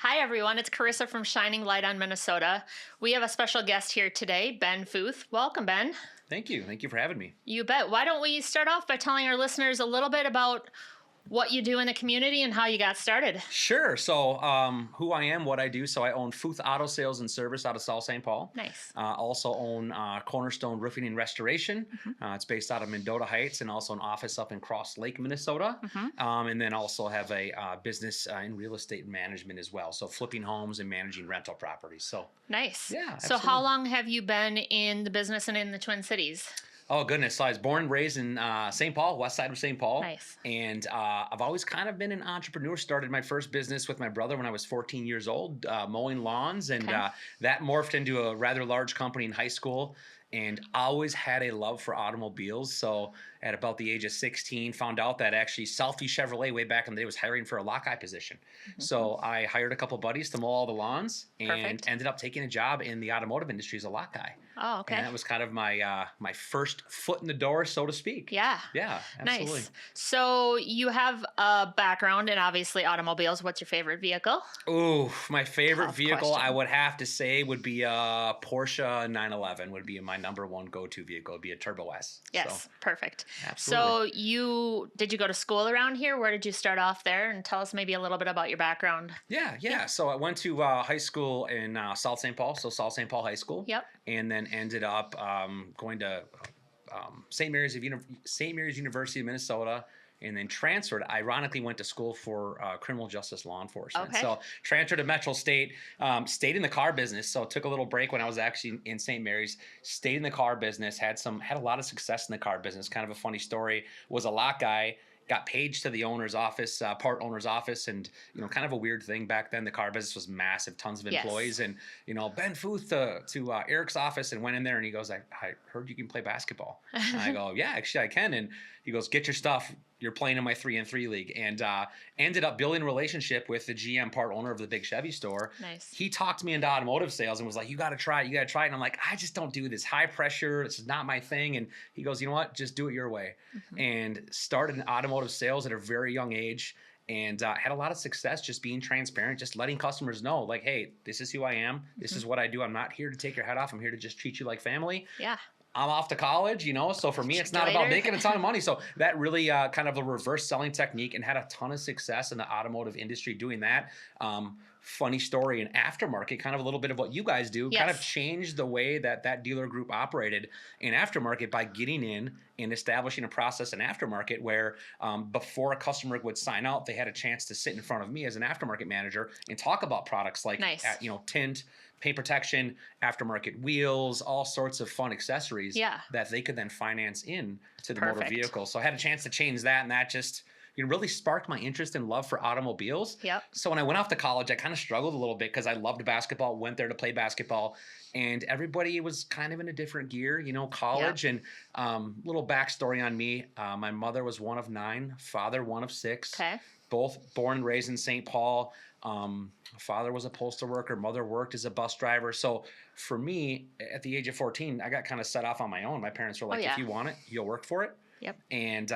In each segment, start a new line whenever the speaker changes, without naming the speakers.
Hi, everyone. It's Karissa from Shining Light on Minnesota. We have a special guest here today, Ben Footh. Welcome, Ben.
Thank you. Thank you for having me.
You bet. Why don't we start off by telling our listeners a little bit about what you do in the community and how you got started?
Sure. So, who I am, what I do. So, I own Footh Auto Sales and Service out of South St. Paul.
Nice.
Also own Cornerstone Roofing and Restoration. It's based out of Mendota Heights, and also an office up in Cross Lake, Minnesota. And then also have a business in real estate management as well. So, flipping homes and managing rental properties. So,
Nice.
yeah.
So,
Absolutely.
how long have you been in the business and in the Twin Cities?
Oh, goodness. So I was born and raised in St. Paul, west side of St. Paul.
Nice.
And I've always kind of been an entrepreneur. Started my first business with my brother when I was 14 years old, mowing lawns. And
Okay.
that morphed into a rather large company in high school. And always had a love for automobiles. So at about the age of 16, found out that actually Southview Chevrolet way back in the day was hiring for a lockeye position. So I hired a couple buddies to mow all the lawns and
Perfect.
ended up taking a job in the automotive industry as a lockeye.
Oh, okay.
And that was kind of my my first foot in the door, so to speak.
Yeah.
Yeah, absolutely.
Nice. So you have a background in obviously automobiles. What's your favorite vehicle?
Ooh, my favorite
Tough
vehicle
question.
I would have to say would be a Porsche 911 would be my number one go-to vehicle. It'd be a Turbo S.
Yes,
So,
perfect.
absolutely.
So did you go to school around here? Where did you start off there? And tell us maybe a little bit about your background.
Yeah. So I went to high school in South St. Paul, so South St. Paul High School.
Yep.
And then ended up going to St. Mary's University of Minnesota, and then transferred. Ironically, went to school for criminal justice law enforcement.
Okay.
So transferred to Metro State. Stayed in the car business. So took a little break when I was actually in St. Mary's. Stayed in the car business. Had a lot of success in the car business. Kind of a funny story. Was a lot guy. Got paged to the owner's office, part owner's office, and kind of a weird thing back then. The car business was massive, tons of
Yes.
employees, and Ben Footh to Eric's office, and went in there, and he goes, I heard you can play basketball. And I go, yeah, actually I can. And he goes, get your stuff. You're playing in my 3-on-3 league, and ended up building a relationship with the GM part owner of the big Chevy store.
Nice.
He talked me into automotive sales and was like, you got to try it. And I'm like, I just don't do this high pressure. This is not my thing. And he goes, you know what? Just do it your way. And started in automotive sales at a very young age, and had a lot of success just being transparent, just letting customers know, like, hey, this is who I am. This is what I do. I'm not here to take your head off. I'm here to just treat you like family.
Yeah.
I'm off to college, so for me, it's not about
Later.
making a ton of money. So that really kind of a reverse selling technique, and had a ton of success in the automotive industry doing that. Funny story in aftermarket, kind of a little bit of what you guys do, kind of
Yes.
changed the way that dealer group operated in aftermarket by getting in and establishing a process in aftermarket where before a customer would sign out, they had a chance to sit in front of me as an aftermarket manager and talk about products like
Nice.
tint, paint protection, aftermarket wheels, all sorts of fun accessories
Yeah.
that they could then finance in to the motor
Perfect.
vehicle. So I had a chance to change that, and that just really sparked my interest and love for automobiles.
Yep.
So when I went off to college, I kind of struggled a little bit because I loved basketball, went there to play basketball, and everybody was kind of in a different gear, college. And little backstory on me, my mother was one of 9, father one of 6.
Okay.
Both born and raised in St. Paul. Father was a postal worker. Mother worked as a bus driver. So for me, at the age of 14, I got kind of set off on my own. My parents were like,
yeah.
if you want it, you'll work for it.
Yep.
And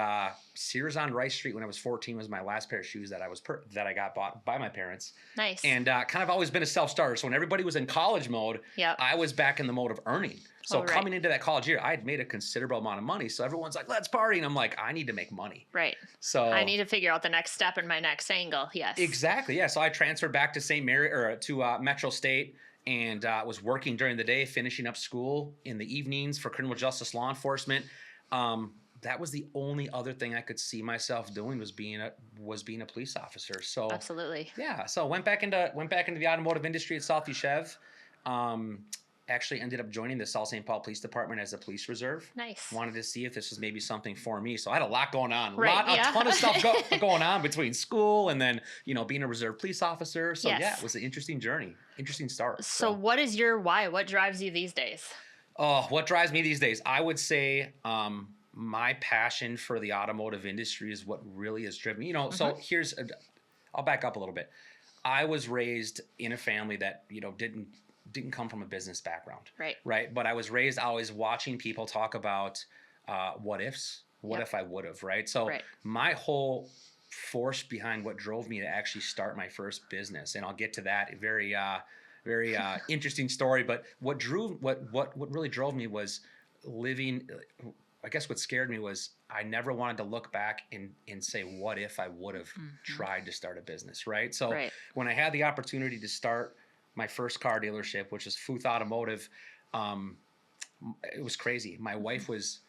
Sears on Rice Street when I was 14 was my last pair of shoes that I got bought by my parents.
Nice.
And kind of always been a self-starter. So when everybody was in college mode,
Yep.
I was back in the mode of earning. So
right.
coming into that college year, I had made a considerable amount of money. So everyone's like, let's party. And I'm like, I need to make money.
Right.
So
I need to figure out the next step in my next angle. Yes.
Exactly. Yeah. So I transferred back to St. Mary to Metro State, and was working during the day, finishing up school in the evenings for criminal justice law enforcement. That was the only other thing I could see myself doing was being a police officer. So
Absolutely.
yeah. So went back into the automotive industry at Southview Chev. Actually ended up joining the South St. Paul Police Department as a police reserve.
Nice.
Wanted to see if this was maybe something for me. So I had a lot going on.
Right,
A
yeah.
ton of stuff going on between school and then, being a reserve police officer. So
Yes.
yeah, it was an interesting journey. Interesting start.
So what is your why? What drives you these days?
Oh, what drives me these days? I would say my passion for the automotive industry is what really has driven me. So I'll back up a little bit. I was raised in a family that, didn't come from a business background. Right. But I was raised always watching people talk about what ifs, what
Yep.
if I would have, right? So
Right.
my whole force behind what drove me to actually start my first business. And I'll get to that. Very interesting story. But what really drove me was living. I guess what scared me was I never wanted to look back and say, what if I would have tried to start a business, right? So
Right.
when I had the opportunity to start my first car dealership, which is Footh Automotive, it was crazy. My wife was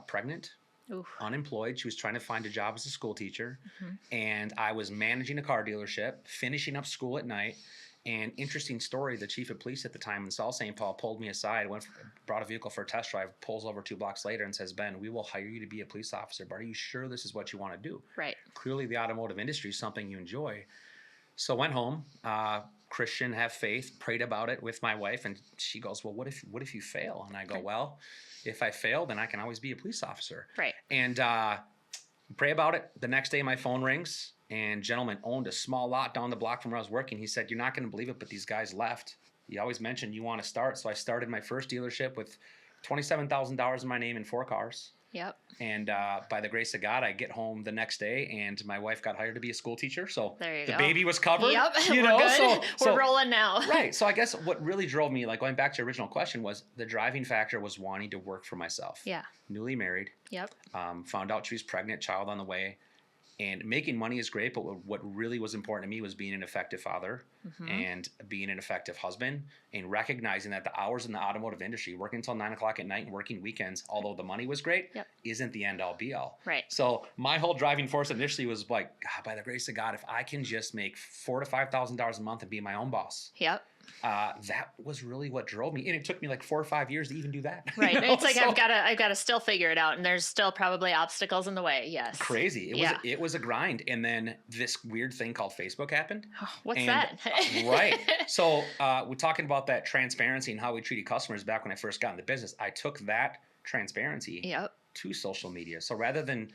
pregnant,
Oof.
unemployed. She was trying to find a job as a school teacher. And I was managing a car dealership, finishing up school at night. And interesting story, the chief of police at the time in South St. Paul pulled me aside, brought a vehicle for a test drive, pulls over 2 blocks later and says, Ben, we will hire you to be a police officer, but are you sure this is what you want to do?
Right.
Clearly the automotive industry is something you enjoy. So I went home, Christian, have faith, prayed about it with my wife, and she goes, well, what if you fail? And I go, well, if I fail, then I can always be a police officer.
Right.
And pray about it. The next day my phone rings, and gentleman owned a small lot down the block from where I was working. He said, you're not going to believe it, but these guys left. You always mentioned you want to start. So I started my first dealership with $27,000 in my name and 4 cars.
Yep.
And by the grace of God, I get home the next day, and my wife got hired to be a school teacher. So
There you
the
go.
baby was covered.
Yep.
You
We're
know,
good.
so
We're rolling now.
right. So I guess what really drove me, like going back to your original question, was the driving factor was wanting to work for myself.
Yeah.
Newly married.
Yep.
Found out she was pregnant, child on the way. And making money is great, but what really was important to me was being an effective father and being an effective husband, and recognizing that the hours in the automotive industry, working until 9 o'clock at night and working weekends, although the money was great, isn't the end all be all.
Right.
So my whole driving force initially was like, God, by the grace of God, if I can just make $4,000 to $5,000 a month and be my own boss.
Yep.
That was really what drove me, and it took me like 4 or 5 years to even do that.
Right.
You know?
It's like
So,
I've got to still figure it out, and there's still probably obstacles in the way. Yes.
crazy. It was a grind, and then this weird thing called Facebook happened.
What's
And-
that?
Right. So we're talking about that transparency and how we treated customers back when I first got in the business. I took that transparency
Yep.
to social media. So rather than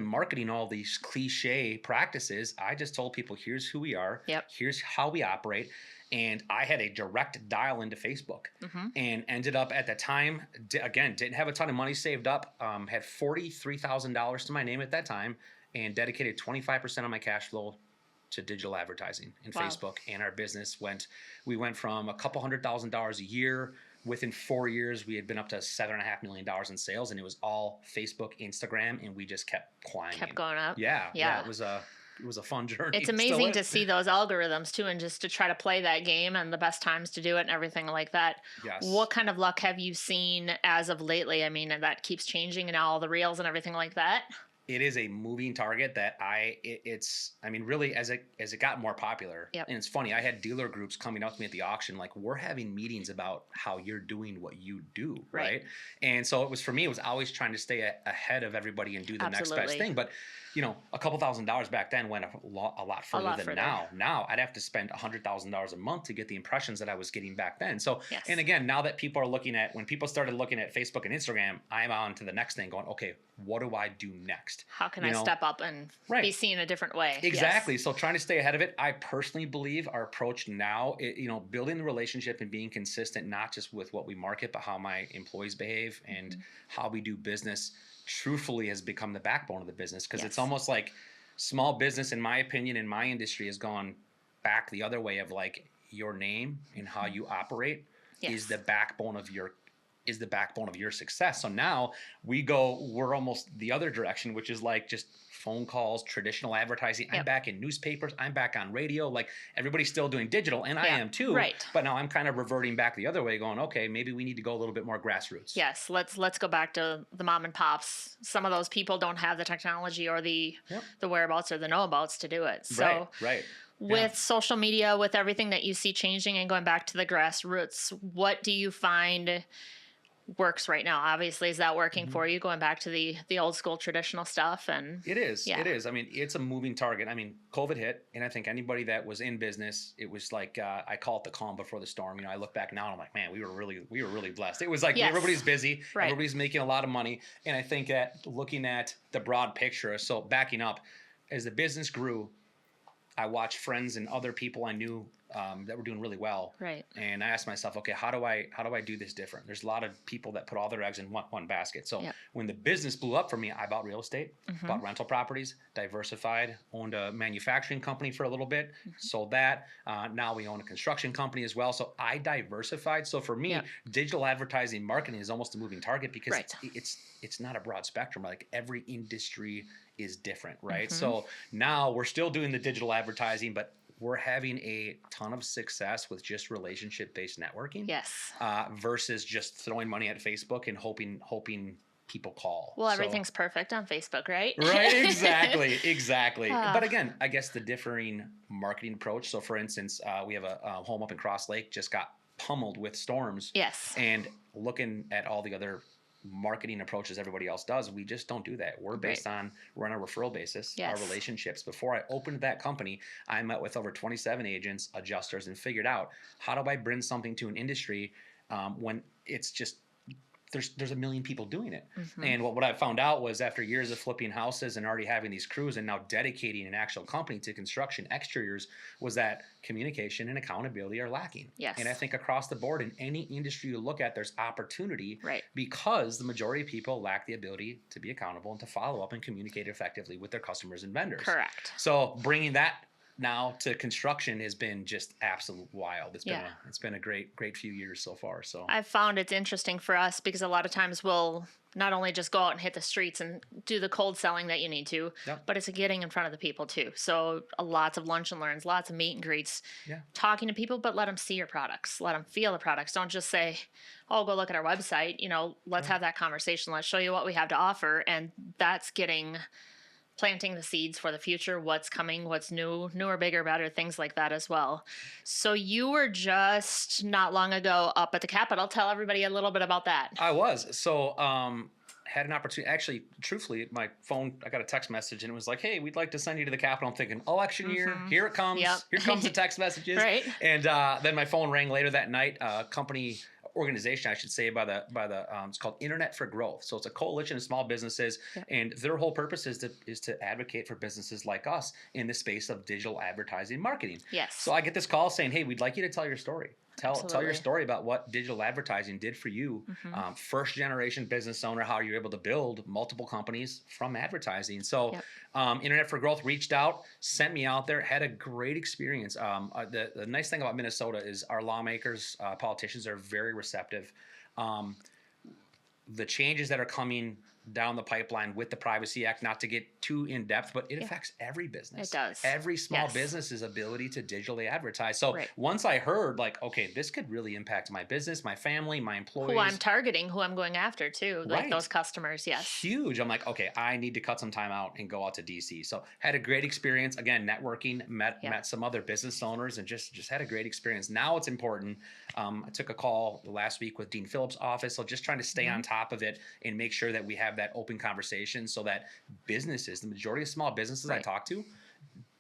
marketing all these cliche practices, I just told people, here's who we are.
Yep.
Here's how we operate. And I had a direct dial into Facebook and ended up at the time, again, didn't have a ton of money saved up, had $43,000 to my name at that time, and dedicated 25% of my cash flow to digital advertising and
Wow.
Facebook. And our business we went from a couple $100,000 a year. Within 4 years, we had been up to $7.5 million in sales, and it was all Facebook, Instagram, and we just kept climbing.
Kept going up.
Yeah. It was a fun journey.
It's
It still
amazing
is.
to see those algorithms too, and just to try to play that game and the best times to do it and everything like that.
Yes.
What kind of luck have you seen as of lately? I mean, and that keeps changing and all the reels and everything like that.
It is a moving target that really as it got more popular.
Yep.
And it's funny, I had dealer groups coming up to me at the auction, like, we're having meetings about how you're doing what you do. Right. And so for me, it was always trying to stay ahead of everybody and do the next best thing. But a couple $1,000s back then went a lot further than now. Now I'd have to spend $100,000 a month to get the impressions that I was getting back then. So,
Yes.
and again, now that when people started looking at Facebook and Instagram, I'm on to the next thing going, okay, what do I do next?
How can I step up and be seen a different way?
Exactly. So trying to stay ahead of it. I personally believe our approach now, building the relationship and being consistent, not just with what we market, but how my employees behave and how we do business, truthfully has become the backbone of the business. Because it's almost like small business, in my opinion, in my industry, has gone back the other way of like your name and how you operate is the backbone of your success. So now we're almost the other direction, which is like just phone calls, traditional advertising. I'm back in newspapers. I'm back on radio. Like everybody's still doing digital, and I am too.
Right.
But now I'm kind of reverting back the other way, going, okay, maybe we need to go a little bit more grassroots.
Yes, let's go back to the mom and pops. Some of those people don't have the technology or the whereabouts or the know-abouts to do it. So
Right.
with social media, with everything that you see changing and going back to the grassroots, what do you find works right now? Obviously, is that working for you, going back to the old school traditional stuff? And
it is. It is. I mean, it's a moving target. I mean, COVID hit, and I think anybody that was in business, it was like I call it the calm before the storm. I look back now and I'm like, man, we were really blessed. It was like everybody's busy, everybody's making a lot of money, and I think that looking at the broad picture, so backing up, as the business grew, I watched friends and other people I knew that were doing really well.
Right.
And I asked myself, okay, how do I do this different? There's a lot of people that put all their eggs in one basket. So when the business blew up for me, I bought real estate, bought rental properties, diversified, owned a manufacturing company for a little bit, sold that. Now we own a construction company as well. So I diversified. So for me, digital advertising marketing is almost a moving target because it's not a broad spectrum. Like every industry is different, right? So now we're still doing the digital advertising, but we're having a ton of success with just relationship-based networking.
Yes.
Versus just throwing money at Facebook and hoping people call.
Well, everything's perfect on Facebook, right?
Right, exactly. But again, I guess the differing marketing approach. So for instance, we have a home up in Cross Lake, just got pummeled with storms.
Yes.
And looking at all the other marketing approaches everybody else does, we just don't do that. We're based on, we're on a referral basis, our relationships. Before I opened that company, I met with over 27 agents, adjusters, and figured out, how do I bring something to an industry when it's just, there's a million people doing it. And what I found out was, after years of flipping houses and already having these crews and now dedicating an actual company to construction exteriors, was that communication and accountability are lacking.
Yes.
And I think across the board in any industry you look at, there's opportunity, because the majority of people lack the ability to be accountable and to follow up and communicate effectively with their customers and vendors.
Correct.
So bringing that now to construction has been just absolute wild. It's been a great few years so far. So
I've found it's interesting for us because a lot of times we'll not only just go out and hit the streets and do the cold selling that you need to, but it's getting in front of the people too. So lots of lunch and learns, lots of meet and greets, talking to people, but let them see your products, let them feel the products. Don't just say, oh, go look at our website. You know, let's have that conversation. Let's show you what we have to offer. And that's planting the seeds for the future, what's coming, what's newer, bigger, better, things like that as well. So you were just not long ago up at the Capitol. Tell everybody a little bit about that.
I was. So had an opportunity. Actually, truthfully, my phone, I got a text message and it was like, hey, we'd like to send you to the Capitol. I'm thinking, election year, here it comes. Here comes the text messages. And then my phone rang later that night. Organization, I should say, by the it's called Internet for Growth. So it's a coalition of small businesses, and their whole purpose is to advocate for businesses like us in the space of digital advertising marketing.
Yes.
So I get this call saying, hey, we'd like you to tell your story. Tell your story about what digital advertising did for you, first generation business owner, how you're able to build multiple companies from advertising. So Internet for Growth reached out, sent me out there, had a great experience. The nice thing about Minnesota is our lawmakers, politicians are very receptive. The changes that are coming down the pipeline with the Privacy Act, not to get too in depth, but it affects every business.
It does.
Every small business's ability to digitally advertise. So once I heard, like, okay, this could really impact my business, my family, my employees.
Who I'm targeting, who I'm going after too, like those customers,
Huge. I'm like, okay, I need to cut some time out and go out to DC. So had a great experience. Again, networking, met some other business owners, and just had a great experience. Now it's important. I took a call last week with Dean Phillips' office. So just trying to stay on top of it and make sure that we have that open conversation so that businesses, the majority of small businesses I talk to,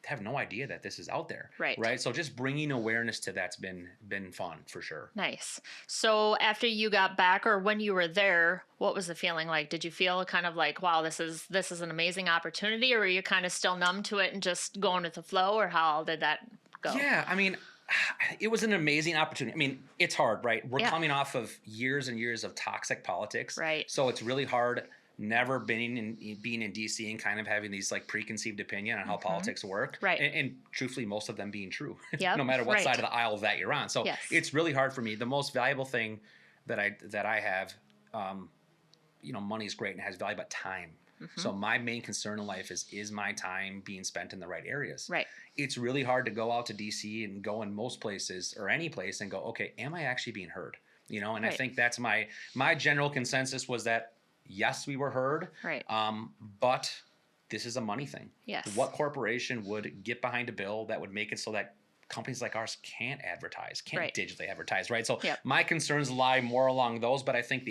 have no idea that this is out there. Right. So just bringing awareness to that's been fun for sure.
Nice. So after you got back, or when you were there, what was the feeling like? Did you feel kind of like, wow, this is an amazing opportunity, or were you kind of still numb to it and just going with the flow, or how did that go?
Yeah, I mean, it was an amazing opportunity. I mean, it's hard, right? We're coming off of years and years of toxic politics.
Right.
So it's really hard never being in DC and kind of having these like preconceived opinion on how politics work. Right. And truthfully, most of them being true, no matter what side of the aisle that you're on. So it's really hard for me. The most valuable thing that I have, money is great and has value, but time. So my main concern in life is my time being spent in the right areas. Right. It's really hard to go out to DC and go in most places or any place and go, okay, am I actually being heard? And I think that's my general consensus was that, yes, we were heard. Right. But this is a money thing. Yes. What corporation would get behind a bill that would make it so that companies like ours can't digitally advertise, right? So my concerns lie more along those, but I think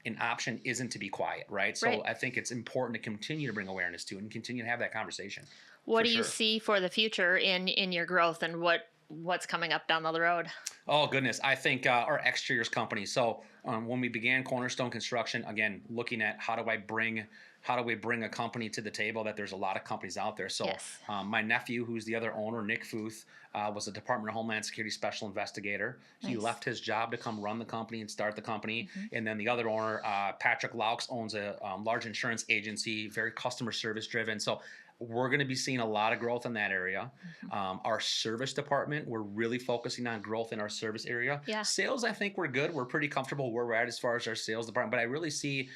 an option isn't to be quiet, right? So I think it's important to continue to bring awareness to it and continue to have that conversation.
What do you see for the future in your growth, and what's coming up down the road?
Oh, goodness. I think our exteriors company. So when we began Cornerstone Construction, again, looking at how do I bring how do we bring a company to the table that there's a lot of companies out there. So
Yes.
my nephew, who's the other owner, Nick Footh, was a Department of Homeland Security special investigator. He
Nice.
left his job to come run the company and start the company.
Mm-hmm.
And then the other owner, Patrick Laux, owns a large insurance agency, very customer service driven. So we're going to be seeing a lot of growth in that area. Our service department, we're really focusing on growth in our service area.
Yeah.
Sales, I think we're good. We're pretty comfortable where we're at as far as our sales department. But I really see,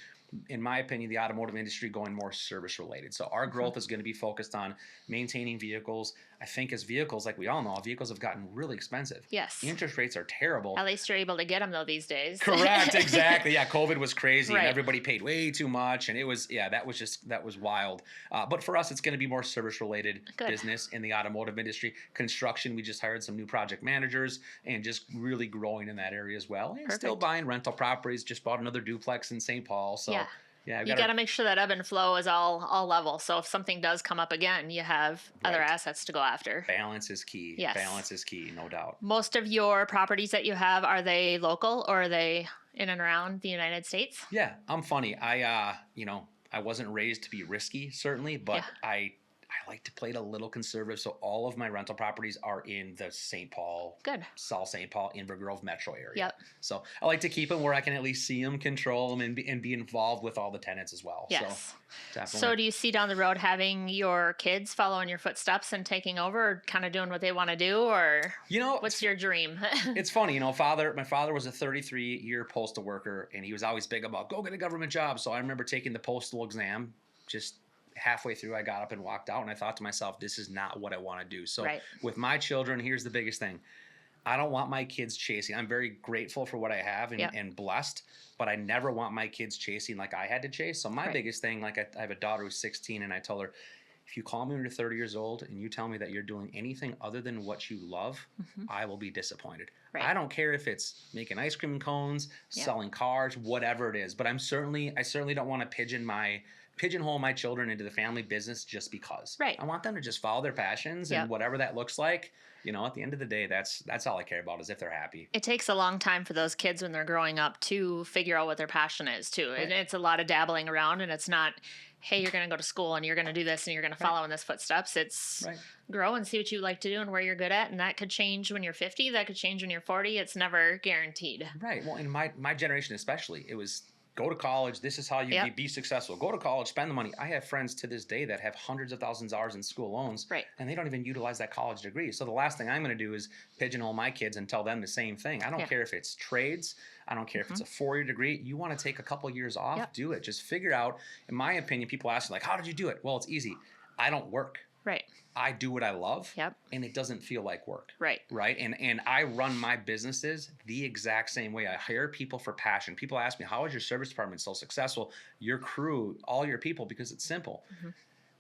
in my opinion, the automotive industry going more service related. So our growth is going to be focused on maintaining vehicles. I think as vehicles, like we all know, vehicles have gotten really expensive.
Yes.
Interest rates are terrible.
At least you're able to get them though these days.
Correct, exactly. Yeah, COVID was crazy
Right.
and everybody paid way too much. And it was, that was wild. But for us, it's going to be more service related business in the automotive industry. Construction, we just hired some new project managers and just really growing in that area as well. And still buying rental properties, just bought another duplex in St. Paul. So yeah,
you got to make sure that ebb and flow is all level. So if something does come up again, you have other assets to go after.
Balance is key.
Yes.
Balance is key, no doubt.
Most of your properties that you have, are they local or are they in and around the United States?
Yeah, I'm funny. I wasn't raised to be risky, certainly, but I like to play it a little conservative. So all of my rental properties are in the St. Paul, South St. Paul, Inver Grove metro area.
Yep.
So I like to keep them where I can at least see them, control them, and be involved with all the tenants as well.
Yes.
So, definitely.
So do you see down the road having your kids follow in your footsteps and taking over, or kind of doing what they want to do, or what's your dream?
It's funny, my father was a 33-year postal worker, and he was always big about go get a government job. So I remember taking the postal exam. Just halfway through, I got up and walked out, and I thought to myself, this is not what I want to do. So with my children, here's the biggest thing. I don't want my kids chasing. I'm very grateful for what I have and blessed, but I never want my kids chasing like I had to chase. So my biggest thing, like I have a daughter who's 16, and I told her, if you call me when you're 30 years old and you tell me that you're doing anything other than what you love, I will be disappointed. I don't care if it's making ice cream cones, selling cars, whatever it is, but I certainly don't want to pigeonhole my children into the family business just because. I want them to just follow their passions and whatever that looks like. At the end of the day, that's all I care about is if they're happy.
It takes a long time for those kids when they're growing up to figure out what their passion is too. And it's a lot of dabbling around, and it's not, hey, you're going to go to school and you're going to do this and you're going to follow in this footsteps. It's grow and see what you like to do and where you're good at. And that could change when you're 50. That could change when you're 40. It's never guaranteed.
Right. Well, in my generation especially, it was go to college. This is how you be successful. Go to college, spend the money. I have friends to this day that have hundreds of thousands of dollars in school loans, and they don't even utilize that college degree. So the last thing I'm going to do is pigeonhole my kids and tell them the same thing. I don't care if it's trades. I don't care if it's a 4-year degree. You want to take a couple years off, do it. Just figure out, in my opinion, people ask me, like, how did you do it? Well, it's easy. I don't work. I do what I love, and it doesn't feel like work. Right. And I run my businesses the exact same way. I hire people for passion. People ask me, how is your service department so successful? Your crew, all your people, because it's simple.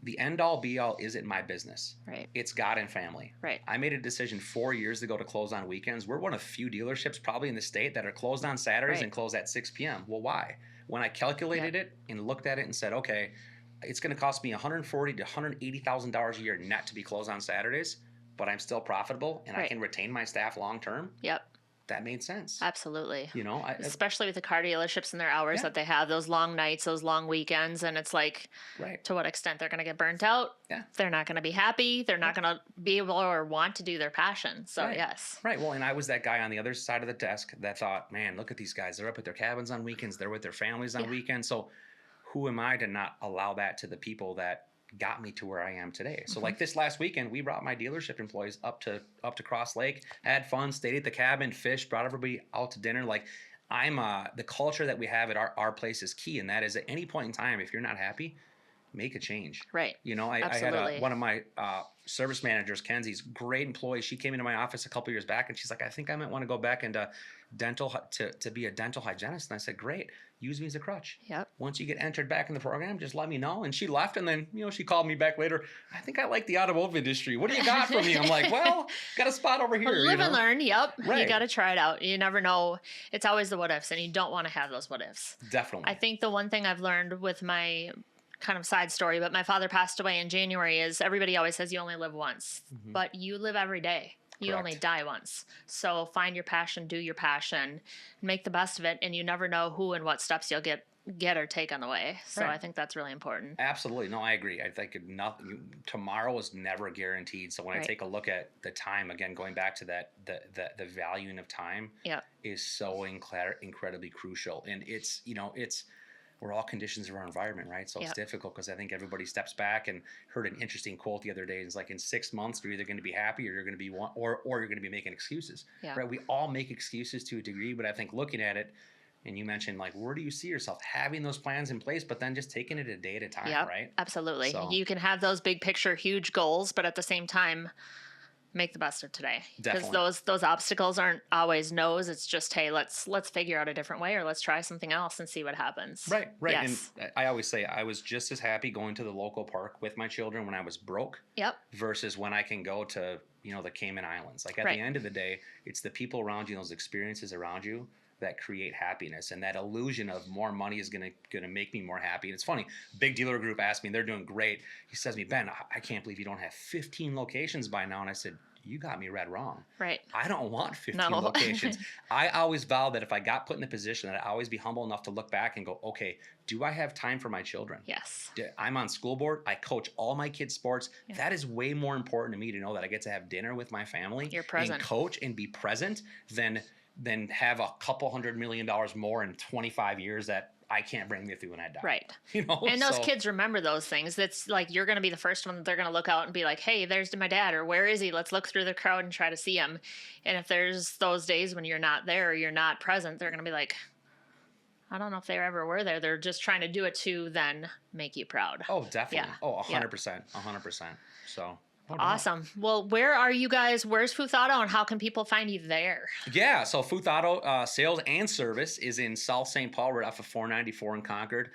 The end all be all isn't my business. It's God and family. I made a decision 4 years ago to close on weekends. We're one of few dealerships probably in the state that are closed on Saturdays and close at 6 p.m. Well, why? When I calculated it and looked at it and said, okay, it's going to cost me $140,000 to $180,000 a year net to be closed on Saturdays, but I'm still profitable and I can retain my staff long term. That made sense.
Absolutely. Especially with the car dealerships and their hours that they have, those long nights, those long weekends, and it's like, to what extent they're going to get burnt out. They're not going to be happy. They're not going to be able or want to do their passion. So yes.
Well, and I was that guy on the other side of the desk that thought, man, look at these guys. They're up at their cabins on weekends. They're with their families on weekends. So who am I to not allow that to the people that got me to where I am today? So like this last weekend, we brought my dealership employees up to Cross Lake, had fun, stayed at the cabin, fished, brought everybody out to dinner. Like the culture that we have at our place is key. And that is at any point in time, if you're not happy, make a change. I had one of my service managers, Kenzie's great employee. She came into my office a couple years back and she's like, I think I might want to go back into dental to be a dental hygienist. And I said, great. Use me as a crutch. Once you get entered back in the program, just let me know. And she left, and then she called me back later. I think I like the automotive industry. What do you got for me? I'm like, well, got a spot over here.
Live and learn. You got to try it out. You never know. It's always the what ifs, and you don't want to have those what ifs.
Definitely.
I think the one thing I've learned with my kind of side story, but my father passed away in January, is everybody always says you only live once, but you live every day. You only die once. So find your passion, do your passion, make the best of it, and you never know who and what steps you'll get get or take on the way. So
Right.
I think that's really important.
Absolutely. No, I agree. I think tomorrow is never guaranteed. So when I
Right.
take a look at the time, again, going back to that, the valuing of time
Yeah.
is so incredibly crucial. And we're all conditions of our environment, right? So it's
Yeah.
difficult because I think everybody steps back, and heard an interesting quote the other day. It's like, in 6 months, you're either going to be happy, or you're going to be or you're going to be making excuses,
Yeah.
right? We all make excuses to a degree, but I think looking at it, and you mentioned, like, where do you see yourself having those plans in place, but then just taking it a day at a time,
Yep.
right?
Absolutely.
So
You can have those big picture, huge goals, but at the same time, make the best of today, because
definitely.
those obstacles aren't always no's. It's just, hey, let's figure out a different way, or let's try something else and see what happens.
Right, right.
Yes.
And I always say I was just as happy going to the local park with my children when I was broke
Yep.
versus when I can go to, the Cayman Islands. Like, at
Right.
the end of the day, it's the people around you, those experiences around you, that create happiness, and that illusion of more money is gonna make me more happy. And it's funny, big dealer group asked me, they're doing great. He says to me, Ben, I can't believe you don't have 15 locations by now. And I said, you got me read wrong.
Right.
I don't want 15
No.
locations. I always vowed that if I got put in the position, that I'd always be humble enough to look back and go, okay, do I have time for my children?
Yes.
I'm on school board. I coach all my kids' sports.
Yeah.
That is way more important to me, to know that I get to have dinner with my family
You're present.
and coach and be present than have a couple $100 million more in 25 years that I can't bring with you when I die.
Right.
And
those kids remember those things. That's like, you're going to be the first one that they're going to look out and be like, hey, there's my dad, or where is he? Let's look through the crowd and try to see him. And if there's those days when you're not there, or you're not present, they're going to be like, I don't know if they ever were there. They're just trying to do it to then make you proud.
Oh, definitely.
Yeah.
Oh,
Yeah.
100%. 100%. So.
Awesome. Well, where are you guys? Where's Footh Auto, and how can people find you there?
Yeah, so Footh Auto sales and service is in South St. Paul, right off of 494 in Concord.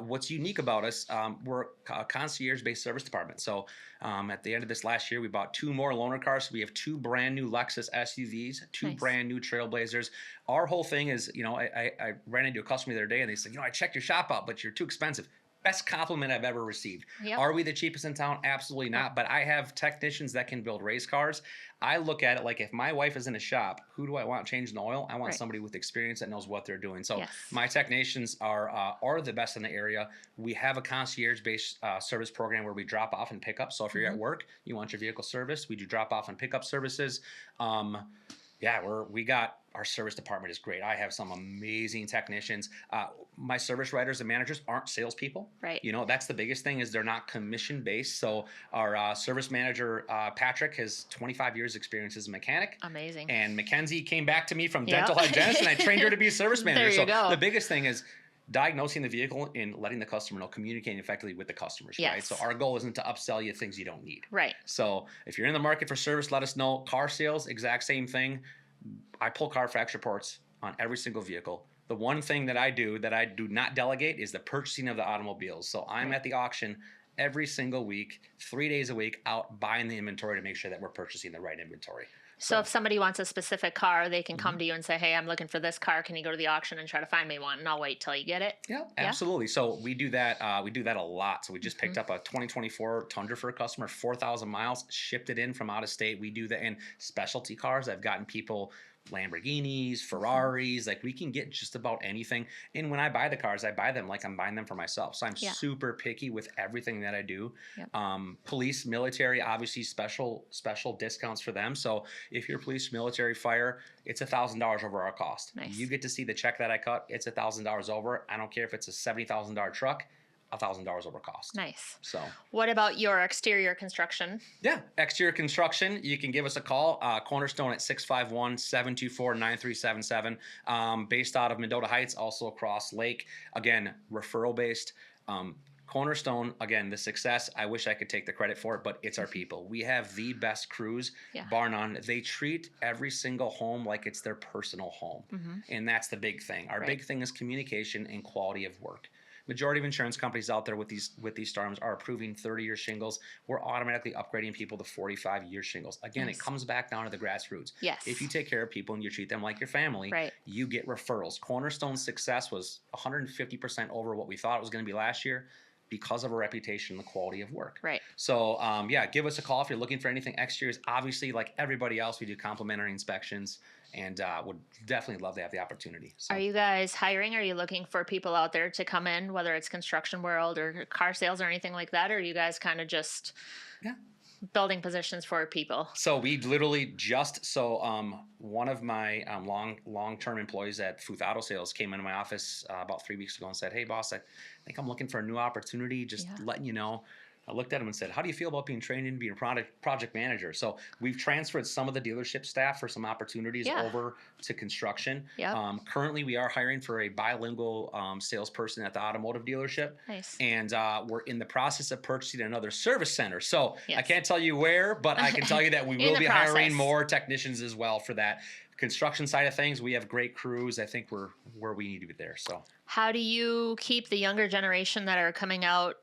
What's unique about us, we're a concierge-based service department. So at the end of this last year, we bought 2 more loaner cars. So we have 2 brand new Lexus SUVs, 2
Nice.
brand new Trailblazers. Our whole thing is, I ran into a customer the other day, and they said, I checked your shop out, but you're too expensive. Best compliment I've ever received.
Yep.
Are we the cheapest in town? Absolutely not. But I have technicians that can build race cars. I look at it like, if my wife is in a shop, who do I want changing the oil? I want
Right.
somebody with experience that knows what they're doing. So
Yes.
my technicians are the best in the area. We have a concierge-based service program where we drop off and pick up. So if you're at work, you want your vehicle serviced, we do drop off and pick up services. Our service department is great. I have some amazing technicians. My service writers and managers aren't salespeople.
Right.
That's the biggest thing, is they're not commission based. So our service manager, Patrick, has 25 years experience as a mechanic.
Amazing.
And Mackenzie came back to me from
Yep.
dental hygienist, and I trained her to be a service manager.
There you
So
go.
the biggest thing is diagnosing the vehicle and letting the customer know, communicating effectively with the customers, right?
Yes.
So our goal isn't to upsell you things you don't need.
Right.
So if you're in the market for service, let us know. Car sales, exact same thing. I pull Carfax reports on every single vehicle. The one thing that I do not delegate is the purchasing of the automobiles. So I'm at the auction every single week, 3 days a week, out buying the inventory to make sure that we're purchasing the right inventory.
So if somebody wants a specific car, they can come to you and say, hey, I'm looking for this car. Can you go to the auction and try to find me one? And I'll wait till you get it.
Yeah, absolutely. So we do that. We do that a lot. So we just picked up a 2024 Tundra for a customer, 4,000 miles, shipped it in from out of state. We do that in specialty cars. I've gotten people Lamborghinis, Ferraris, like we can get just about anything. And when I buy the cars, I buy them like I'm buying them for myself. So I'm super picky with everything that I do.
Yep.
Police, military, obviously special discounts for them. So if you're police, military, fire, it's $1,000 over our cost.
Nice.
You get to see the check that I cut. It's $1,000 over. I don't care if it's a $70,000 truck. $1,000 over cost.
Nice.
So
what about your exterior construction?
yeah, exterior construction, you can give us a call, Cornerstone at 651-724-9377, based out of Mendota Heights, also across Lake. Again, referral based. Cornerstone, again, the success, I wish I could take the credit for it, but it's our people. We have the best crews, bar none. They treat every single home like it's their personal home. And that's the big thing. Our big thing is communication and quality of work. Majority of insurance companies out there with these storms are approving 30-year shingles. We're automatically upgrading people to 45-year shingles. Again, it comes back down to the grassroots.
Yes.
If you take care of people and you treat them like your family, you get referrals. Cornerstone's success was 150% over what we thought it was going to be last year. because of our reputation and the quality of work.
Right.
So, yeah, give us a call if you're looking for anything exteriors. Obviously, like everybody else, we do complimentary inspections, and would definitely love to have the opportunity. So.
Are you guys hiring? Are you looking for people out there to come in, whether it's construction world or car sales or anything like that? Or are you guys kind of just
Yeah.
building positions for people?
So we literally one of my long-term employees at Footh Auto Sales came into my office about 3 weeks ago and said, "Hey boss, I think I'm looking for a new opportunity, just letting you know." I looked at him and said, "How do you feel about being trained in being a project manager?" So we've transferred some of the dealership staff for some opportunities over to construction.
Yep.
Currently, we are hiring for a bilingual salesperson at the automotive dealership.
Nice.
And we're in the process of purchasing another service center. So
Yes.
I can't tell you where, but I can tell you that we will be hiring more technicians as well for that construction side of things. We have great crews. I think we're where we need to be there. So
how do you keep the younger generation that are coming out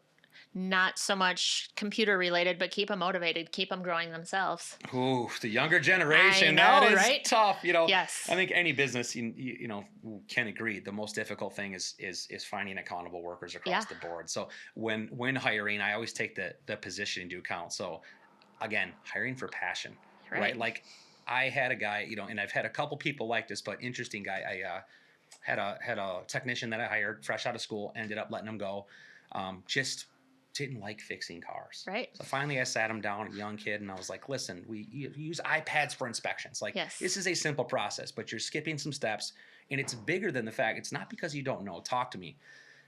not so much computer related, but keep them motivated, keep them growing themselves?
Ooh, the younger generation,
I know,
that is
right?
tough.
Yes.
I think any business, can agree. The most difficult thing is finding accountable workers across the board. So when hiring, I always take the position into account. So again, hiring for passion, right? Like I had a guy, and I've had a couple people like this, but interesting guy. I had a technician that I hired fresh out of school, ended up letting him go. Just didn't like fixing cars.
Right.
So finally I sat him down, a young kid, and I was like, "Listen, we use iPads for inspections. Like this is a simple process, but you're skipping some steps, and it's bigger than the fact. It's not because you don't know. Talk to me."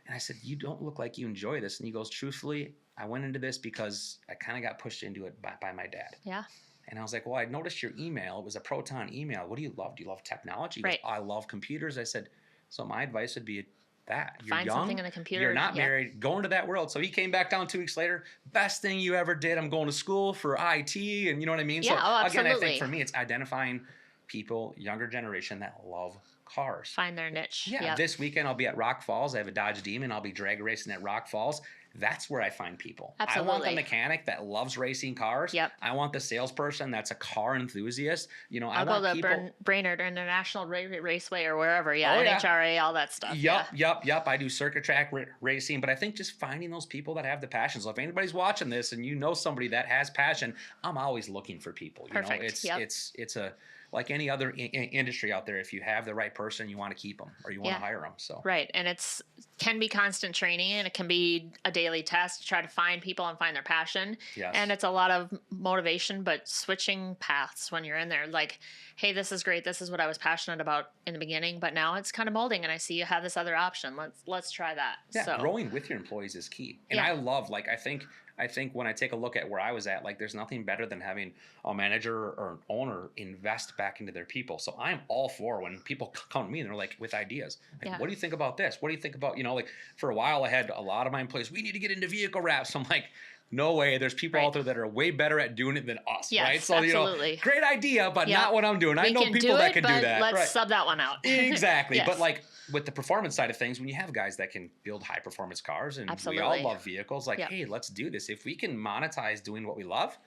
And I said, "You don't look like you enjoy this." And he goes, "Truthfully, I went into this because I kind of got pushed into it by my dad."
Yeah.
And I was like, "Well, I noticed your email. It was a Proton email. What do you love? Do you love technology?" He goes, "I love computers." I said, "So my advice would be that you're
find
young,
something in the computer.
You're not married. Go into that world." So he came back down 2 weeks later. "Best thing you ever did. I'm going to school for IT," and you know what I mean.
Yeah.
So again, I think for me, it's identifying people, younger generation that love cars.
Find their niche.
Yeah. This weekend I'll be at Rock Falls. I have a Dodge Demon. I'll be drag racing at Rock Falls. That's where I find people.
Absolutely.
I want the mechanic that loves racing cars.
Yep.
I want the salesperson that's a car enthusiast.
I'll go to Brainerd International Raceway or wherever. NHRA, all that stuff.
Yep. I do circuit track racing, but I think just finding those people that have the passion. So if anybody's watching this and you know somebody that has passion, I'm always looking for people.
Perfect.
It's a like any other industry out there. If you have the right person, you want to keep them or you want to hire them. So
right, and can be constant training, and it can be a daily test to try to find people and find their passion.
Yes.
And it's a lot of motivation, but switching paths when you're in there. Like, hey, this is great. This is what I was passionate about in the beginning, but now it's kind of molding, and I see you have this other option. Let's try that.
Yeah, growing with your employees is key. And I love, I think when I take a look at where I was at, there's nothing better than having a manager or an owner invest back into their people. So I'm all for when people come to me and they're like with ideas. Like, what do you think about this? What do you think about, for a while I had a lot of my employees, we need to get into vehicle wraps. I'm like, no way. There's people out there that are way better at doing it than us, right? So,
absolutely.
Great idea, but not what I'm doing. I know people that can do that.
Let's sub that one out.
Exactly. But with the performance side of things, when you have guys that can build high performance cars and we all love vehicles, hey, let's do this. If we can monetize doing what we love,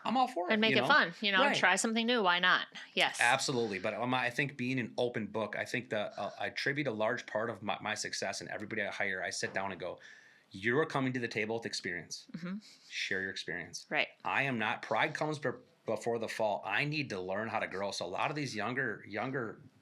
I'm all for it.
And make it fun, try something new. Why not? Yes.
Absolutely. But I think being an open book, I think that I attribute a large part of my success, and everybody I hire, I sit down and go, you're coming to the table with experience. Mm-hmm. Share your experience.
Right.
I am not. Pride comes before the fall. I need to learn how to grow. So a lot of these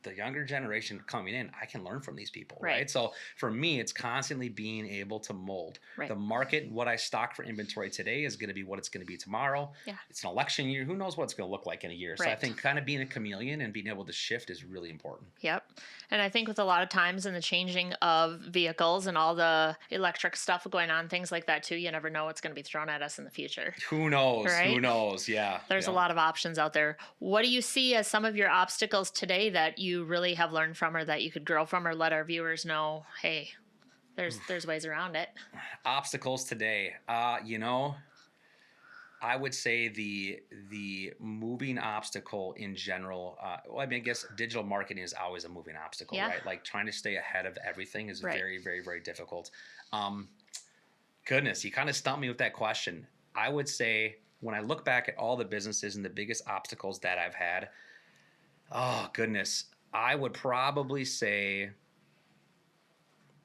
the younger generation coming in, I can learn from these people, right? So for me, it's constantly being able to mold. The market. What I stock for inventory today is going to be what it's going to be tomorrow. Yeah. It's an election year. Who knows what it's going to look like in a year? So I think kind of being a chameleon and being able to shift is really important.
Yep. And I think with a lot of times in the changing of vehicles and all the electric stuff going on, things like that too, you never know what's going to be thrown at us in the future.
Who knows?
Right?
Who knows? Yeah.
There's a lot of options out there. What do you see as some of your obstacles today that you really have learned from, or that you could grow from, or let our viewers know, hey, there's ways around it?
Obstacles today. I would say the moving obstacle in general. I guess digital marketing is always a moving obstacle, right? Like trying to stay ahead of everything is very, very, very difficult. Goodness, you kind of stumped me with that question. I would say when I look back at all the businesses and the biggest obstacles that I've had, oh goodness, I would probably say,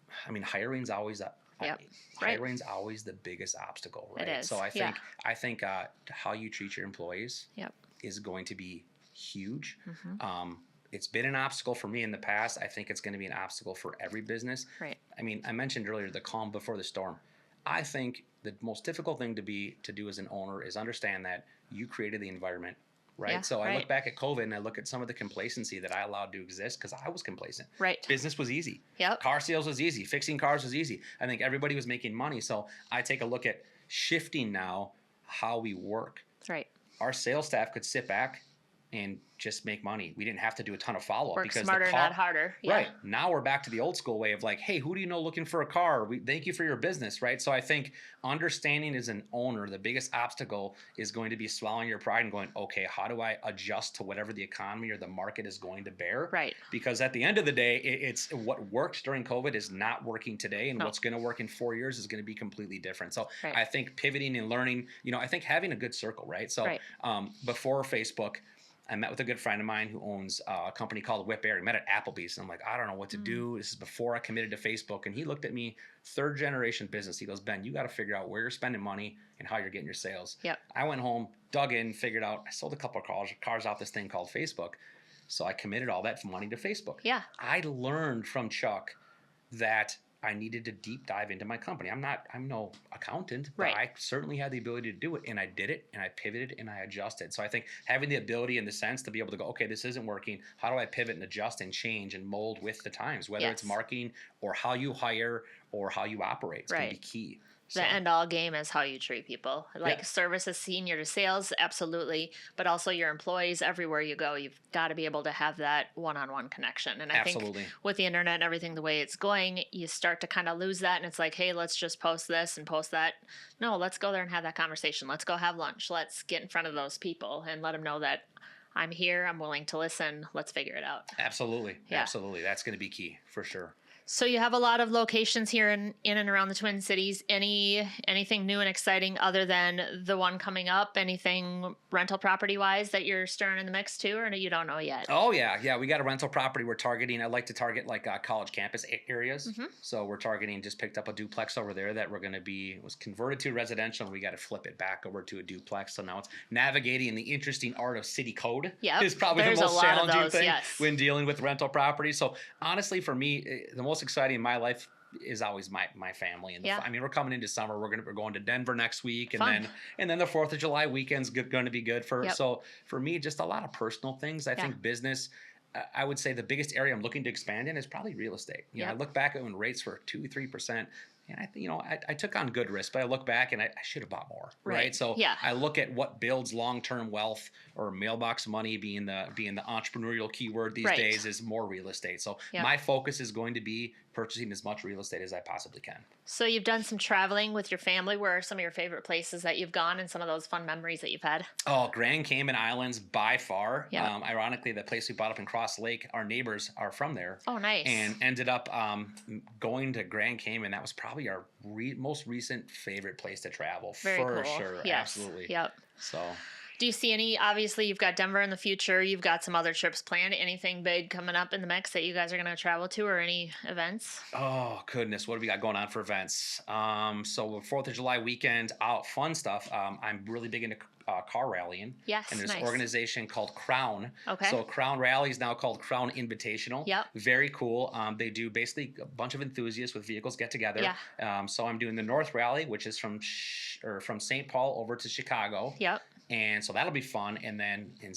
hiring's always
Yep. Right.
Hiring's always the biggest obstacle, right?
It is.
So
Yeah.
I think how you treat your employees
Yep.
is going to be huge.
Mm-hmm.
It's been an obstacle for me in the past. I think it's going to be an obstacle for every business.
Right.
I mean, I mentioned earlier the calm before the storm. I think the most difficult thing to do as an owner is understand that you created the environment, right?
Yeah,
So I
right.
look back at COVID and I look at some of the complacency that I allowed to exist because I was complacent.
Right.
Business was easy.
Yep.
Car sales was easy. Fixing cars was easy. I think everybody was making money. So I take a look at shifting now how we work.
That's right.
Our sales staff could sit back and just make money. We didn't have to do a ton of follow-up
Work
because
smarter, not harder. Yeah.
Right. Now we're back to the old school way of like, hey, who do you know looking for a car? Thank you for your business, right? So I think understanding as an owner, the biggest obstacle is going to be swallowing your pride and going, okay, how do I adjust to whatever the economy or the market is going to bear?
Right.
Because at the end of the day, it's what worked during COVID is not working today, and
No.
what's going to work in 4 years is going to be completely different. So
Right.
I think pivoting and learning, I think having a good circle, right? So
Right.
Before Facebook, I met with a good friend of mine who owns a company called Whip Air. He met at Applebee's. And I'm like, I don't know what to do. This is before I committed to Facebook. And he looked at me, third generation business. He goes, Ben, you got to figure out where you're spending money and how you're getting your sales.
Yep.
I went home, dug in, figured out, I sold a couple of cars off this thing called Facebook. So I committed all that money to Facebook.
Yeah.
I learned from Chuck that I needed to deep dive into my company. I'm no accountant, but
Right.
I certainly had the ability to do it, and I did it, and I pivoted, and I adjusted. So I think having the ability and the sense to be able to go, okay, this isn't working. How do I pivot and adjust and change and mold with the times, whether it's
Yes.
marketing or how you hire or how you operate? It's going to be
Right.
key.
The end all game is how you treat people. Like
Yeah.
service is senior to sales, absolutely. But also your employees, everywhere you go, you've got to be able to have that one-on-one connection. And I
Absolutely.
think with the internet and everything the way it's going, you start to kind of lose that. And it's like, hey, let's just post this and post that. No, let's go there and have that conversation. Let's go have lunch. Let's get in front of those people and let them know that I'm here. I'm willing to listen. Let's figure it out.
Absolutely.
Yeah.
Absolutely. That's going to be key for sure.
So you have a lot of locations here in and around the Twin Cities. Anything new and exciting other than the one coming up? Anything rental property wise that you're stirring in the mix too, or you don't know yet?
Oh yeah. We got a rental property we're targeting. I like to target like college campus areas.
Mm-hmm.
So we're targeting. Just picked up a duplex over there that we're going to be was converted to residential, and we got to flip it back over to a duplex. So now it's navigating the interesting art of city code.
Yep.
Is probably
There's
the
a
most
lot of
challenging
those,
thing
yes.
when dealing with rental property. So honestly, for me, the most exciting in my life is always my family. And
Yeah.
I mean, we're coming into summer. We're going to Denver next week, and
Fun.
then the 4th of July weekend's going to be good for.
Yep.
So for me, just a lot of personal things. I think business. I would say the biggest area I'm looking to expand in is probably real estate. I
Yep.
look back at when rates were 2-3%. And I took on good risk, but I look back and I should have bought more, right? So
Yeah.
I look at what builds long-term wealth, or mailbox money being the entrepreneurial keyword these
Right.
days, is more real estate. So
Yep.
my focus is going to be purchasing as much real estate as I possibly can.
So you've done some traveling with your family. Where are some of your favorite places that you've gone and some of those fun memories that you've had?
Oh, Grand Cayman Islands by far.
Yeah.
Ironically, the place we bought up in Cross Lake, our neighbors are from there.
Oh, nice.
And ended up going to Grand Cayman. That was probably our most recent favorite place to travel.
Very
for
cool.
sure.
Yes.
Absolutely.
Yep.
So
Do you see any? Obviously, you've got Denver in the future. You've got some other trips planned. Anything big coming up in the mix that you guys are going to travel to, or any events?
oh goodness, what do we got going on for events? So 4th of July weekend, fun stuff. I'm really big into car rallying.
Yes,
And there's
nice.
an organization called Crown.
Okay.
So Crown Rally is now called Crown Invitational.
Yep.
Very cool. They do basically a bunch of enthusiasts with vehicles get together.
Yeah.
So I'm doing the North Rally, which is from St. Paul over to Chicago.
Yep.
And so that'll be fun. And then in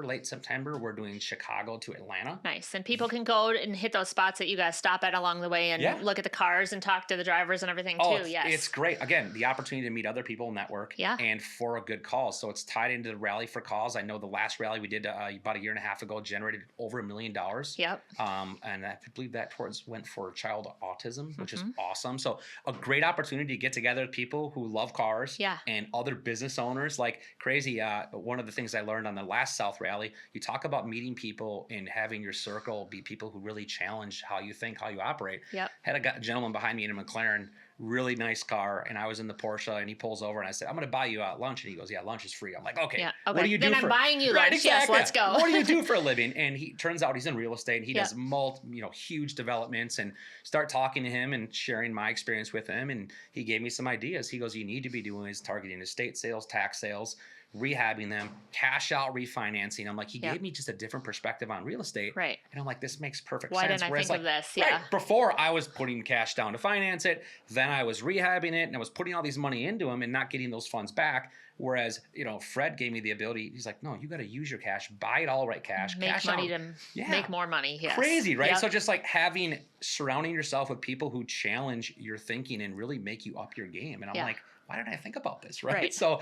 late September, we're doing Chicago to Atlanta.
Nice. And people can go and hit those spots that you guys stop at along the way and
Yeah.
look at the cars and talk to the drivers and everything too.
It's great. Again, the opportunity to meet other people, network,
Yeah.
and for a good cause. So it's tied into the Rally for Cause. I know the last rally we did about a year and a half ago generated over $1 million.
Yep.
And I believe that went for child autism, which is
Mm-hmm.
awesome. So a great opportunity to get together with people who love cars
Yeah.
and other business owners. Like crazy. One of the things I learned on the last South Rally, you talk about meeting people and having your circle be people who really challenge how you think, how you operate.
Yep.
Had a gentleman behind me in a McLaren really nice car, and I was in the Porsche, and he pulls over, and I said, I'm going to buy you lunch. And he goes, yeah, lunch is free. I'm like, okay,
Yeah.
what
Okay.
do you
Then
do
I'm
for
buying you
right?
lunch. Yes,
Exactly.
let's go.
What do you do for a living? And he turns out he's in real estate, and he
Yeah.
does huge developments, and start talking to him and sharing my experience with him. And he gave me some ideas. He goes, you need to be doing is targeting estate sales, tax sales, rehabbing them, cash out refinancing. I'm like, he
Yep.
gave me just a different perspective on real estate.
Right.
And I'm like, this makes perfect
Why
sense.
didn't I
Whereas,
think of
like,
this? Yeah.
right, before I was putting cash down to finance it, then I was rehabbing it, and I was putting all these money into them and not getting those funds back. Whereas, Fred gave me the ability. He's like, no, you got to use your cash, buy it all right cash,
Make
cash
money
out.
to make more money. Yes.
Crazy, right?
Yep.
So just like surrounding yourself with people who challenge your thinking and really make you up your game. And I'm like, why didn't I think about this, right? So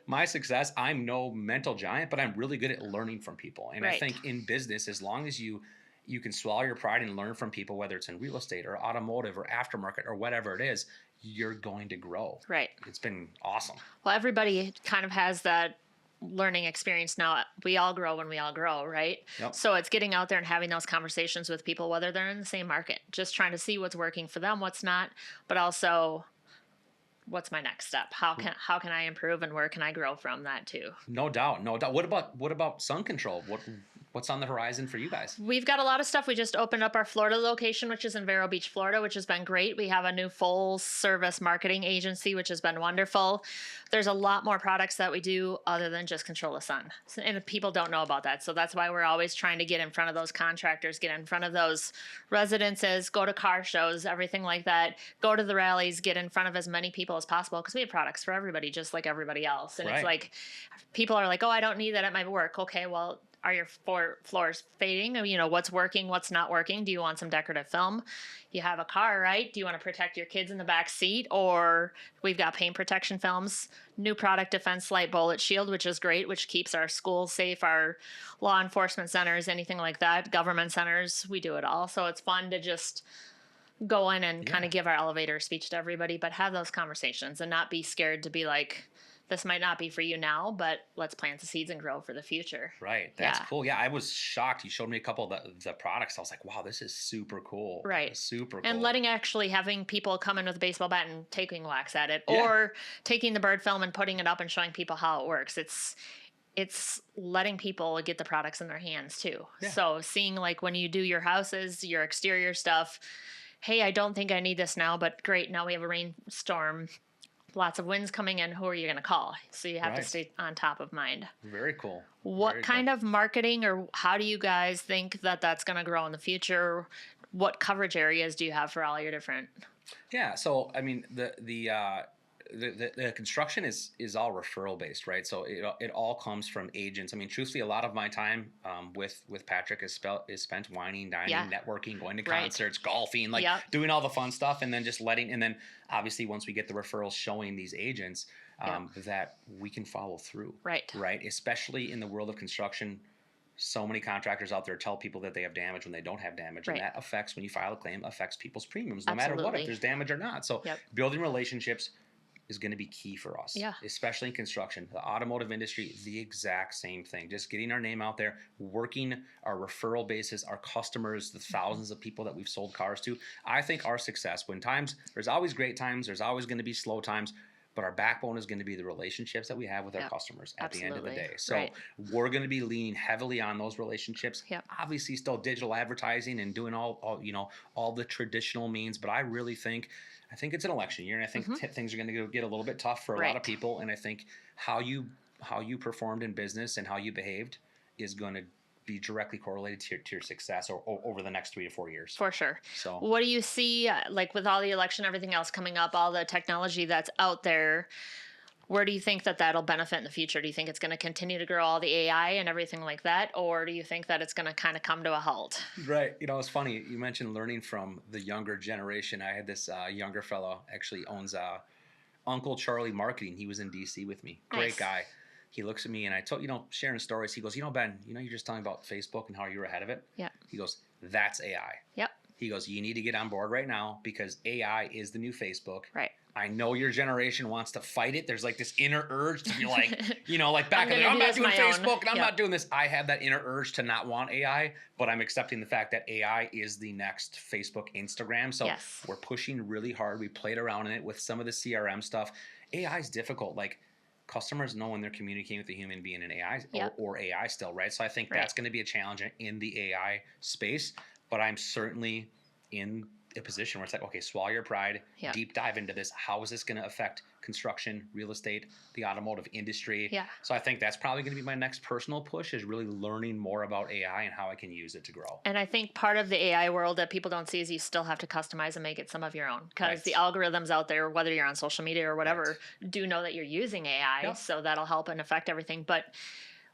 my success, I'm no mental giant, but I'm really good at learning from people. And I think in business, as long as you can swallow your pride and learn from people, whether it's in real estate or automotive or aftermarket or whatever it is, you're going to grow.
Right.
It's been awesome.
Well, everybody kind of has that learning experience now. We all grow when we all grow, right?
Yep.
So it's getting out there and having those conversations with people, whether they're in the same market, just trying to see what's working for them, what's not, but also what's my next step? How can I improve, and where can I grow from that too?
No doubt. What about sun control? What's on the horizon for you guys?
We've got a lot of stuff. We just opened up our Florida location, which is in Vero Beach, Florida, which has been great. We have a new full service marketing agency, which has been wonderful. There's a lot more products that we do other than just control the sun. And people don't know about that. So that's why we're always trying to get in front of those contractors, get in front of those residences, go to car shows, everything like that. Go to the rallies, get in front of as many people as possible, because we have products for everybody, just like everybody else. And it's like, people are like, oh, I don't need that at my work. Okay, well, are your floors fading? What's working, what's not working? Do you want some decorative film? You have a car, right? Do you want to protect your kids in the back seat? Or we've got paint protection films, new product defense light bullet shield, which is great, which keeps our schools safe, our law enforcement centers, anything like that, government centers. We do it all. So it's fun to just go in and kind of give our elevator speech to everybody, but have those conversations and not be scared to be like, this might not be for you now, but let's plant the seeds and grow for the future.
Right. That's cool. Yeah, I was shocked. You showed me a couple of the products. I was like, wow, this is super cool.
Right.
Super cool.
And having people come in with a baseball bat and taking wax at it, or taking the bird film and putting it up and showing people how it works. It's letting people get the products in their hands too. Yeah. So seeing, like, when you do your houses, your exterior stuff, hey, I don't think I need this now, but great, now we have a rainstorm. Lots of winds coming in. Who are you going to call? So you have to stay on top of mind.
Very cool.
What kind of marketing, or how do you guys think that that's going to grow in the future? What coverage areas do you have for all your different?
Yeah. So, I mean, the construction is all referral based, right? So it all comes from agents. I mean, truthfully, a lot of my time with Patrick is spent wining, dining, networking, going to concerts, golfing, doing all the fun stuff, and then just and then obviously once we get the referrals, showing these agents that we can follow through. Right. Especially in the world of construction. So many contractors out there tell people that they have damage when they don't have damage, and that affects, when you file a claim, affects people's premiums, no matter what, if there's damage or not. So building relationships is going to be key for us, especially in construction. The automotive industry, the exact same thing. Just getting our name out there, working our referral basis, our customers, the thousands of people that we've sold cars to. I think our success, there's always great times, there's always going to be slow times, but our backbone is going to be the relationships that we have with our customers at the end of the day. So we're going to be leaning heavily on those relationships. Obviously still digital advertising and doing all the traditional means, but I really think it's an election year, and I think things are going to get a little bit tough for a lot of people. And I think how you performed in business and how you behaved is going to be directly correlated to your success over the next 3 to 4 years.
For sure.
So
what do you see, like with all the election, everything else coming up, all the technology that's out there? Where do you think that that'll benefit in the future? Do you think it's going to continue to grow, all the AI and everything like that? Or do you think that it's going to kind of come to a halt?
Right. It's funny. You mentioned learning from the younger generation. I had this younger fellow, actually owns Uncle Charlie Marketing. He was in DC with me. Great guy. He looks at me and I told, sharing stories. He goes, Ben, you're just talking about Facebook and how you're ahead of it.
Yeah.
He goes, that's AI.
Yep.
He goes, you need to get on board right now because AI is the new Facebook.
Right.
I know your generation wants to fight it. There's like this inner urge to be like, like back
I'm
in the day,
gonna
I'm
do
not
this
doing
my own.
Facebook and I'm
Yep.
not doing this. I have that inner urge to not want AI, but I'm accepting the fact that AI is the next Facebook, Instagram. So
Yes.
we're pushing really hard. We played around in it with some of the CRM stuff. AI is difficult. Like customers know when they're communicating with a human being in AI
Yep.
or AI still, right? So I think
Right.
that's going to be a challenge in the AI space, but I'm certainly in a position where it's like, okay, swallow your pride,
Yep.
deep dive into this. How is this going to affect construction, real estate, the automotive industry?
Yeah.
So I think that's probably going to be my next personal push is really learning more about AI and how I can use it to grow.
And I think part of the AI world that people don't see is you still have to customize and make it some of your own because
Right.
the algorithms out there, whether you're on social media or whatever, do know that you're using AI.
Yep.
So that'll help and affect everything. But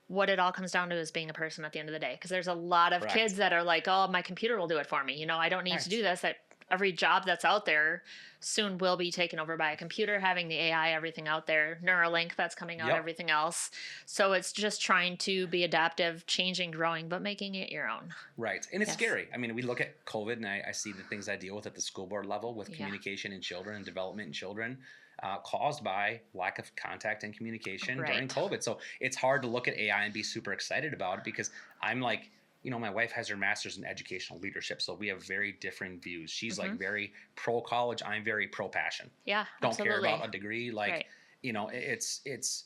what it all comes down to is being a person at the end of the day. Because there's a lot of
Correct.
kids that are like, oh, my computer will do it for me. I don't need
Right.
to do this. Every job that's out there soon will be taken over by a computer, having the AI, everything out there, Neuralink that's coming out,
Yep.
everything else. So it's just trying to be adaptive, changing, growing, but making it your own.
Right. And it's
Yes.
scary. I mean, we look at COVID and I see the things I deal with at the school board level with
Yeah.
communication in children and development in children caused by lack of contact and communication during
Right.
COVID. So it's hard to look at AI and be super excited about it because I'm like, my wife has her master's in educational leadership. So we have very different views. She's like very pro college. I'm very pro passion.
Yeah,
Don't
absolutely.
care about a degree. Like,
Right.
it's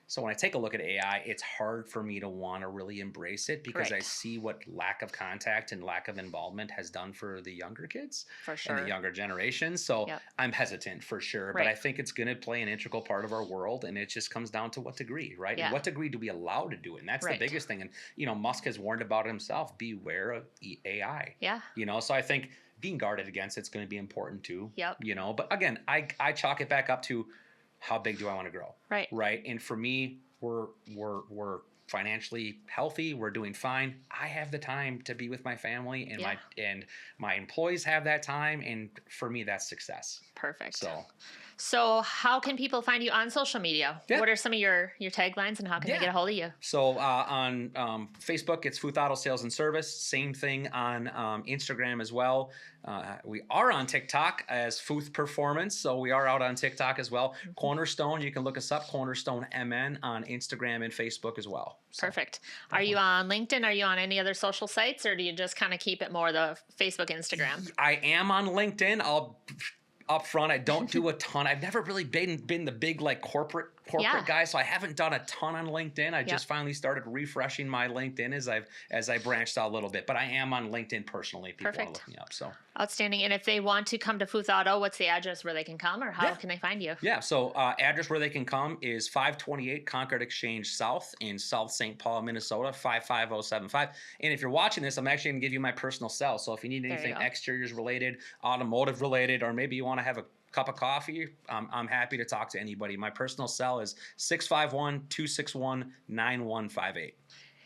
so when I take a look at AI, it's hard for me to want to really embrace it because I
Right.
see what lack of contact and lack of involvement has done for the younger kids
For
and
sure.
the younger generations. So
Yep.
I'm hesitant for sure, but
Right.
I think it's going to play an integral part of our world, and it just comes down to what degree, right?
Yeah.
And what degree do we allow to do it? And that's
Right.
the biggest thing. And Musk has warned about it himself: beware of AI.
Yeah.
So I think being guarded against it's going to be important too.
Yep.
But again, I chalk it back up to how big do I want to grow?
Right.
Right. And for me, we're financially healthy. We're doing fine. I have the time to be with my family, and
Yeah.
my employees have that time. And for me, that's success.
Perfect.
So
how can people find you on social media?
Yeah.
What are some of your taglines and how can they
Yeah.
get a hold of you?
So on Facebook, it's Footh Auto Sales and Service. Same thing on Instagram as well. We are on TikTok as Footh Performance, so we are out on TikTok as well. Cornerstone, you can look us up, Cornerstone MN on Instagram and Facebook as well. So,
Perfect. Are you on LinkedIn? Are you on any other social sites, or do you just kind of keep it more the Facebook, Instagram?
I am on LinkedIn. Up front, I don't do a ton. I've never really been the big like corporate
Yeah.
guy, so I haven't done a ton on LinkedIn. I just finally started refreshing my LinkedIn as I branched out a little bit. But I am on LinkedIn personally. People want to
Perfect.
look me up. So
Outstanding. And if they want to come to Footh Auto, what's the address where they can come, or how
Yeah.
can they find you?
yeah, so address where they can come is 528 Concord Exchange South in South St. Paul, Minnesota 55075. And if you're watching this, I'm actually going to give you my personal cell. So if you need
you
anything
go.
exteriors related, automotive related, or maybe you want to have a cup of coffee, I'm happy to talk to anybody. My personal cell is 651-261-9158.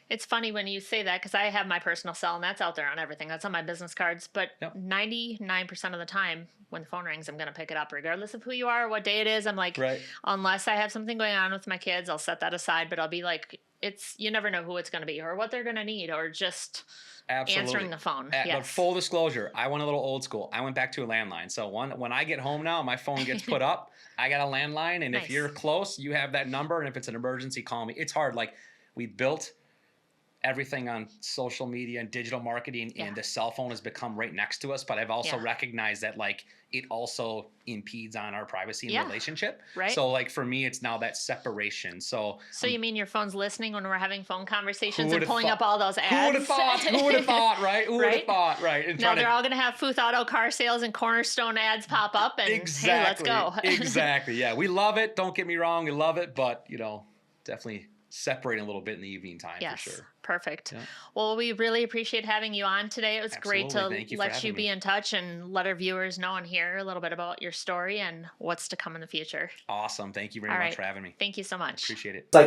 It's funny when you say that because I have my personal cell and that's out there on everything. That's on my business cards. But
Yep.
99% of the time when the phone rings, I'm going to pick it up regardless of who you are or what day it is. I'm like,
Right.
unless I have something going on with my kids, I'll set that aside. But I'll be like, you never know who it's going to be or what they're going to need or just
Absolutely.
answering the phone.
But
Yes.
full disclosure, I went a little old school. I went back to a landline. So when I get home now, my phone gets put up. I got a landline, and
Nice.
if you're close, you have that number. And if it's an emergency, call me. It's hard. Like we built everything on social media and digital marketing, and the cell phone has become right next to us. But I've also recognized that like it also impedes on our privacy and relationship.
Right.
So like for me, it's now that separation. So
you mean your phone's listening when we're having phone conversations and
would've
pulling
thought-
up all those ads?
who would have thought? Who would have thought? Right? Who would have
Right?
thought? Right? And
Now
trying
they're
to-
all going to have Footh Auto car sales and Cornerstone ads pop up, and
Exactly.
hey, let's go.
Exactly. Yeah, we love it. Don't get me wrong, we love it, but definitely separating a little bit in the evening time
Yes,
for sure.
perfect.
Yeah.
Well, we really appreciate having you on today. It was great to
Absolutely. Thank you for
let you
having
be
me.
in touch and let our viewers know and hear a little bit about your story and what's to come in the future.
Awesome. Thank you very
All
much
right.
for having me.
Thank you so much.
Appreciate it.